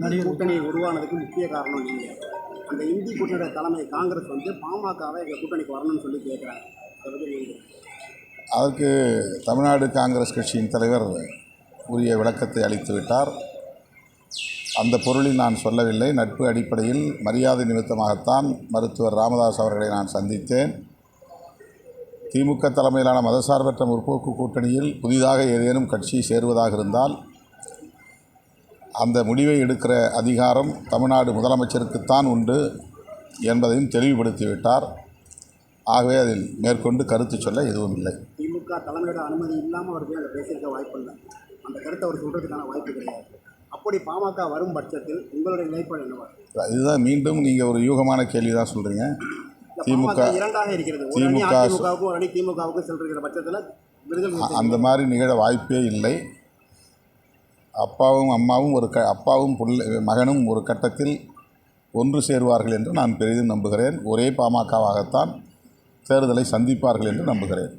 இந்தி கூட்டணி உருவானதுக்கு முக்கிய காரணம் நீங்கள். அந்த இந்தி கூட்டணியோட தலைமை காங்கிரஸ் பாமகவை எங்கள் கூட்டணிக்கு வரணும்னு சொல்லி கேட்குறாங்க. அதை பற்றி நீங்கள்? அதற்கு தமிழ்நாடு காங்கிரஸ் கட்சியின் தலைவர் உரிய விளக்கத்தை அளித்து விட்டார். அந்த பொருளில் நான் சொல்லவில்லை. நட்பு அடிப்படையில் மரியாதை நிமித்தமாகத்தான் மருத்துவர் ராமதாஸ் அவர்களை நான் சந்தித்தேன். திமுக தலைமையிலான மதசார்பற்ற முற்போக்கு கூட்டணியில் புதிதாக ஏதேனும் கட்சி சேருவதாக இருந்தால் அந்த முடிவை எடுக்கிற அதிகாரம் தமிழ்நாடு முதலமைச்சருக்குத்தான் உண்டு என்பதையும் தெளிவுபடுத்திவிட்டார். ஆகவே அதில் மேற்கொண்டு கருத்து சொல்ல எதுவும் இல்லை. திமுக தலைமையோட அனுமதி இல்லாமல் அவர் போய் அதை பேசியிருக்க வாய்ப்பு இல்லை. அந்த கருத்தை அவர் சொல்கிறதுக்கான வாய்ப்பு கிடையாது. அப்படி பாமக வரும் பட்சத்தில் உங்களுடைய நிலைப்பாடு என்னவா? இதுதான் மீண்டும் நீங்கள் ஒரு யூகமான கேள்வி தான் சொல்கிறீங்க. திமுக இரண்டாக இருக்கிறது. திமுகவுக்கும் செல்கிற பட்சத்தில் அந்த மாதிரி நிகழ வாய்ப்பே இல்லை. அப்பாவும் அம்மாவும் அப்பாவும் மகனும் ஒரு கட்டத்தில் ஒன்று சேருவார்கள் என்று நான் பெரிதும் நம்புகிறேன். ஒரே பாமகவாகத்தான் தேர்தலை சந்திப்பார்கள் என்று நம்புகிறேன்.